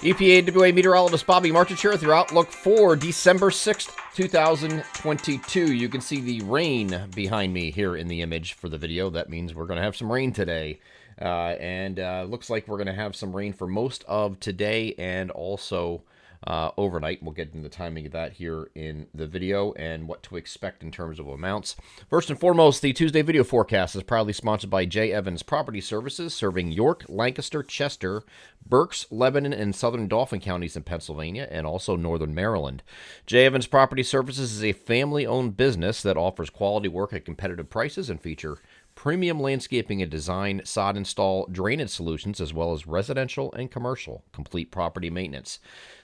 EPA WA meteorologist Bobby Marchich here with your outlook for December 6th, 2022. You can see the rain behind me here in the image for the video. That means we're going to have some rain today. And looks like we're going to have some rain for most of today and also overnight. We'll get into the timing of that here in the video and what to expect in terms of amounts. First and foremost, the Tuesday video forecast is proudly sponsored by J. Evans Property Services, serving York, Lancaster, Chester, Berks, Lebanon, and southern Dauphin counties in Pennsylvania and also northern Maryland. J. Evans Property Services is a family-owned business that offers quality work at competitive prices and feature premium landscaping and design, sod install, drainage solutions, as well as residential and commercial complete property maintenance.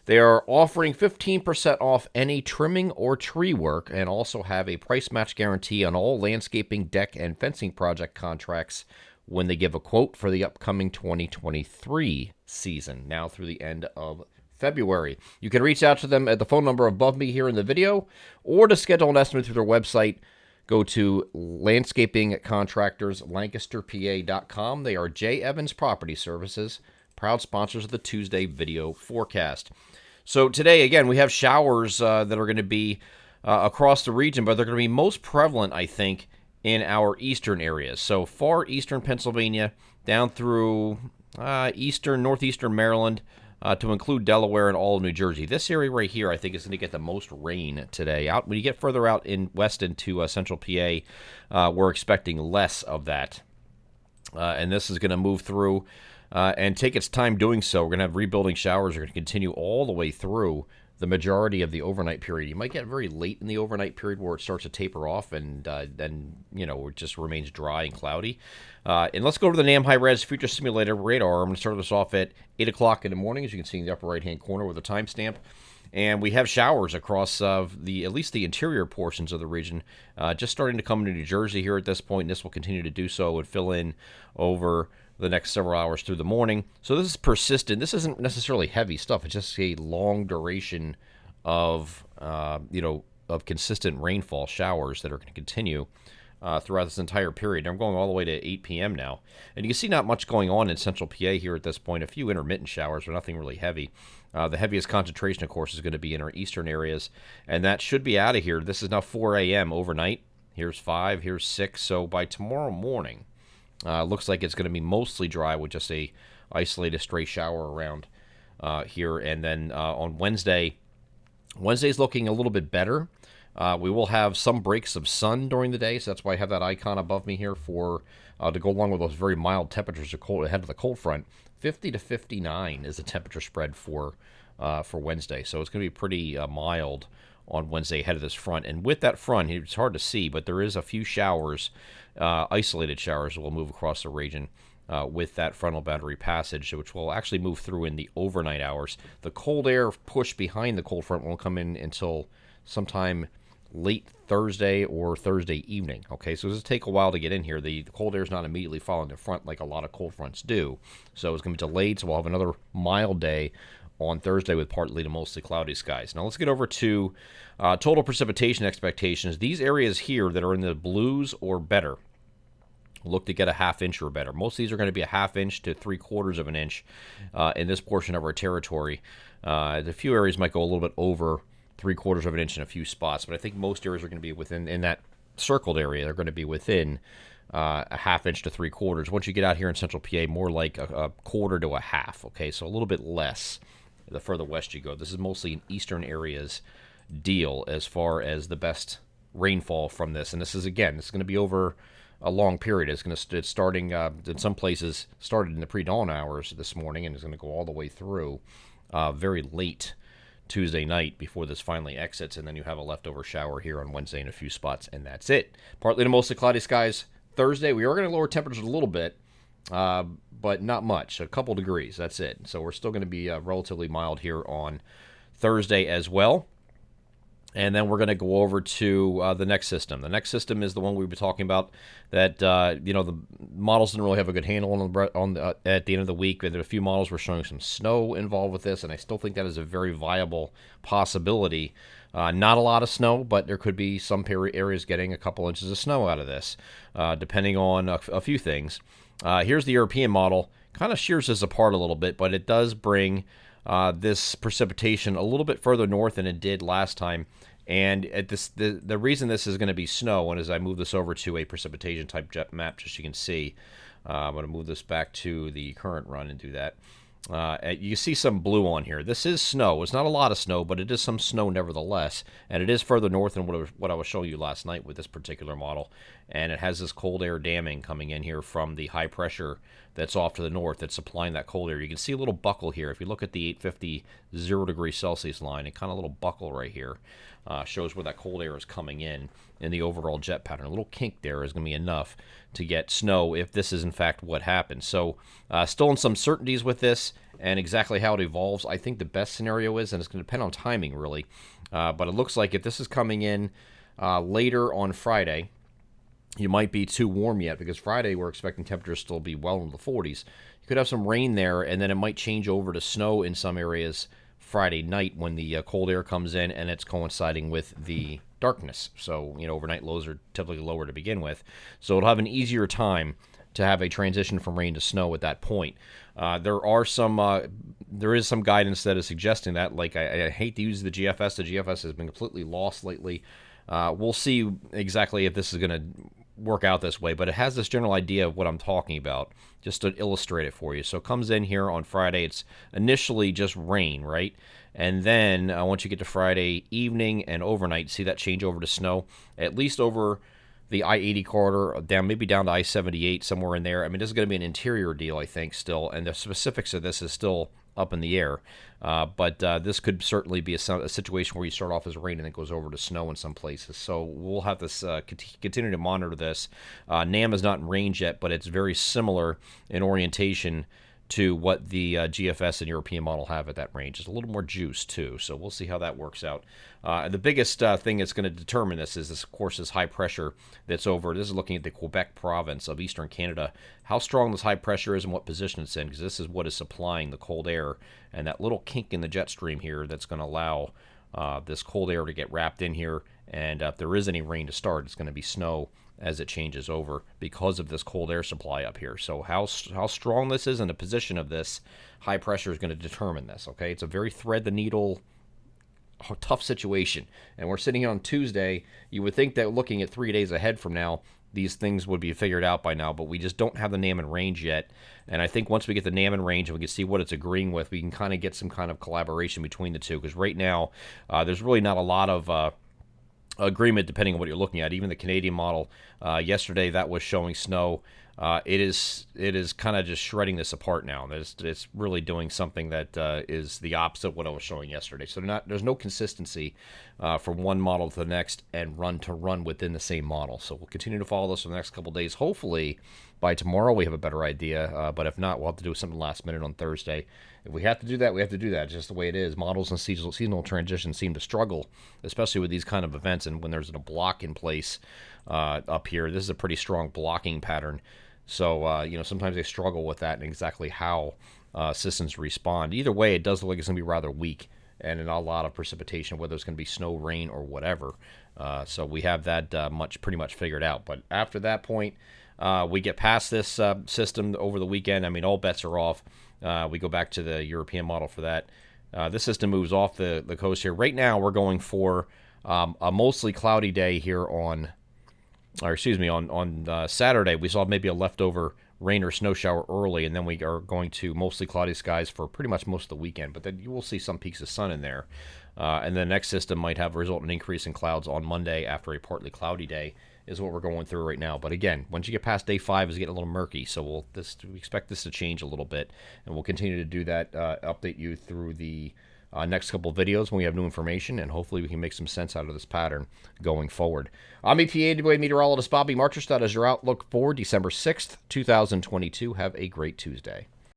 They are offering 15% off any trimming or tree work and also have a price match guarantee on all landscaping, deck, and fencing project contracts when they give a quote for the upcoming 2023 season, now through the end of February. You can reach out to them at the phone number above me here in the video or to schedule an estimate through their website. Go to landscapingcontractorslancasterpa.com. They are J. Evans Property Services, proud sponsors of the Tuesday video forecast. So today, again, we have showers that are going to be across the region, but they're going to be most prevalent, I think, in our eastern areas. So far eastern Pennsylvania, down through northeastern Maryland, to include Delaware and all of New Jersey. This area right here, I think, is going to get the most rain today. When you get further out in west into central PA, we're expecting less of that. And this is going to move through and take its time doing so. We're going to have rebuilding showers. Are going to continue all the way through the majority of the overnight period. You might get very late in the overnight period where it starts to taper off and then, it just remains dry and cloudy. And let's go over the NAM high-res future simulator radar. I'm going to start this off at 8 o'clock in the morning, as you can see in the upper right-hand corner with a timestamp. And we have showers across at least the interior portions of the region, just starting to come into New Jersey here at this point. And this will continue to do so and fill in over the next several hours through the morning. So this is persistent. This isn't necessarily heavy stuff. It's just a long duration of, of consistent rainfall showers that are going to continue throughout this entire period. I'm going all the way to 8 p.m. now. And you can see not much going on in central PA here at this point. A few intermittent showers, but nothing really heavy. The heaviest concentration, of course, is going to be in our eastern areas. And that should be out of here. This is now 4 a.m. overnight. Here's 5, here's 6. So by tomorrow morning, looks like it's going to be mostly dry with just a isolated stray shower around here. And then on Wednesday's looking a little bit better. We will have some breaks of sun during the day, so that's why I have that icon above me here for to go along with those very mild temperatures ahead of the cold front. 50 to 59 is the temperature spread for Wednesday, so it's going to be pretty mild on Wednesday ahead of this front. And with that front, it's hard to see, but there is a few showers, isolated showers that will move across the region with that frontal boundary passage, which will actually move through in the overnight hours. The cold air push behind the cold front won't come in until sometime late Thursday or Thursday evening. Okay, so this will take a while to get in here. The cold air is not immediately following the front like a lot of cold fronts do. So it's going to be delayed, so we'll have another mild day on Thursday with partly to mostly cloudy skies. Now let's get over to total precipitation expectations. These areas here that are in the blues or better look to get a ½ inch or better. Most of these are going to be a ½ inch to 3/4 of an inch in this portion of our territory. A few areas might go a little bit over 3/4 of an inch in a few spots, but I think most areas are going to be within, in that circled area, they're going to be within a ½ inch to 3/4. Once you get out here in central PA, more like a quarter to a half. Okay, so a little bit less the further west you go. This is mostly an eastern areas deal as far as the best rainfall from this. And this is going to be over a long period. It's starting in some places started in the pre-dawn hours this morning and is going to go all the way through very late Tuesday night before this finally exits, and then you have a leftover shower here on Wednesday in a few spots, and that's it. Partly to mostly cloudy skies Thursday. We are going to lower temperatures a little bit, but not much, a couple degrees, that's it. So we're still going to be relatively mild here on Thursday as well. And then we're going to go over to the next system. The next system is the one we've been talking about that, the models didn't really have a good handle on at the end of the week. There a few models were showing some snow involved with this, and I still think that is a very viable possibility. Not a lot of snow, but there could be some areas getting a couple inches of snow out of this, depending on a few things. Here's the European model. Kind of shears this apart a little bit, but it does bring this precipitation a little bit further north than it did last time. And at this, the reason this is going to be snow, and as I move this over to a precipitation type jet map, just so you can see, I'm going to move this back to the current run and do that. You see some blue on here. This is snow. It's not a lot of snow, but it is some snow nevertheless. And it is further north than what I was showing you last night with this particular model. And it has this cold air damming coming in here from the high pressure that's off to the north that's supplying that cold air. You can see a little buckle here. If you look at the 850 0 degrees Celsius line, it kind of a little buckle right here shows where that cold air is coming in the overall jet pattern. A little kink there is going to be enough to get snow if this is in fact what happens. So still in some certainties with this and exactly how it evolves. I think the best scenario is, and it's going to depend on timing really, but it looks like if this is coming in later on Friday, you might be too warm yet, because Friday we're expecting temperatures still be well in the 40s. You could have some rain there, and then it might change over to snow in some areas Friday night when the cold air comes in and it's coinciding with the darkness. So, overnight lows are typically lower to begin with. So it'll have an easier time to have a transition from rain to snow at that point. There is some guidance that is suggesting that. Like, I hate to use the GFS. The GFS has been completely lost lately. We'll see exactly if this is going to work out this way, but it has this general idea of what I'm talking about, just to illustrate it for you. So it comes in here on Friday. It's initially just rain, right? And then once you get to Friday evening and overnight, see that change over to snow, at least over the I-80 corridor, maybe down to I-78, somewhere in there. I mean, this is going to be an interior deal, I think, still, and the specifics of this is still up in the air. But this could certainly be a situation where you start off as rain and it goes over to snow in some places. So we'll have to continue to monitor this. NAM is not in range yet, but it's very similar in orientation to what the GFS and European model have at that range. It's a little more juice, too, so we'll see how that works out. The biggest thing that's going to determine this is, of course, this high pressure that's over. This is looking at the Quebec province of eastern Canada, how strong this high pressure is and what position it's in, because this is what is supplying the cold air, and that little kink in the jet stream here that's going to allow this cold air to get wrapped in here, and if there is any rain to start, it's going to be snow as it changes over because of this cold air supply up here. So how strong this is and the position of this high pressure is going to determine this, okay? It's a very thread-the-needle, tough situation. And we're sitting here on Tuesday. You would think that looking at 3 days ahead from now, these things would be figured out by now, but we just don't have the NAM in range yet. And I think once we get the NAM in range and we can see what it's agreeing with, we can kind of get some kind of collaboration between the two, because right now there's really not a lot of agreement depending on what you're looking at. Even the Canadian model yesterday, that was showing snow. It is kind of just shredding this apart now. It's really doing something that is the opposite of what I was showing yesterday. So there's no consistency from one model to the next and run to run within the same model. So we'll continue to follow this for the next couple of days. Hopefully by tomorrow we have a better idea, but if not, we'll have to do something last minute on Thursday. If we have to do that, we have to do that. It's just the way it is. Models and seasonal transitions seem to struggle, especially with these kind of events, and when there's a block in place up here. This is a pretty strong blocking pattern. So, sometimes they struggle with that and exactly how systems respond. Either way, it does look like it's going to be rather weak and not a lot of precipitation, whether it's going to be snow, rain, or whatever. So we have that pretty much figured out. But after that point, we get past this system over the weekend. I mean, all bets are off. We go back to the European model for that. This system moves off the coast here. Right now, we're going for a mostly cloudy day here on Saturday. We saw maybe a leftover rain or snow shower early, and then we are going to mostly cloudy skies for pretty much most of the weekend, but then you will see some peaks of sun in there. And the next system might have a resultant increase in clouds on Monday after a partly cloudy day is what we're going through right now. But again, once you get past day 5, it's getting a little murky, so we expect this to change a little bit, and we'll continue to do that, update you through the next couple of videos when we have new information, and hopefully we can make some sense out of this pattern going forward. I'm EPA meteorologist Bobby Marchestad as your outlook for December 6th, 2022. Have a great Tuesday.